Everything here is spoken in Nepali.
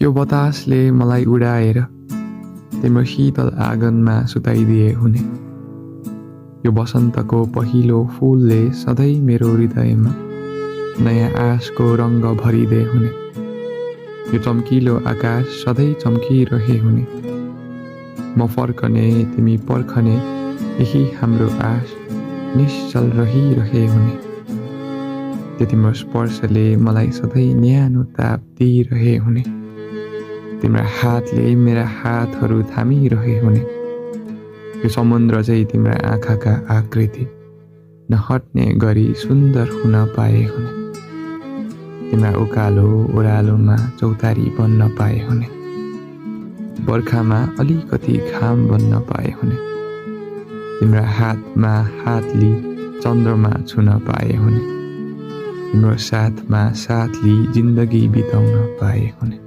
यो बतासले मलाई उडाएर तिम्रो शीतल आँगनमा सुताइदिए हुने। यो वसन्तको पहिलो फुलले सधैँ मेरो हृदयमा नयाँ आशको रङ्ग भरिदिए हुने। यो चम्किलो आकाश सधैँ चम्किरहे हुने। म फर्कने तिमी पर्खने यही हाम्रो आश निश्चल रहिरहे हुने। त्यो तिम्रो स्पर्शले मलाई सधैँ न्यानो ताप दिइरहे हुने। तिम्रो हातले मेरा हातहरू थामिरहे हुने। यो समुद्र चाहिँ तिम्रा आँखाका आकृति नहट्ने गरी सुन्दर हुन पाए हुने। तिम्रा उकालो ओह्रालोमा चौतारी बन्न पाए हुने। बर्खामा अलिकति घाम बन्न पाए हुने। तिम्रा हातमा हात लिई चन्द्रमा छुन पाए हुने। तिम्रो साथमा साथ लिई जिन्दगी बिताउन पाए हुने।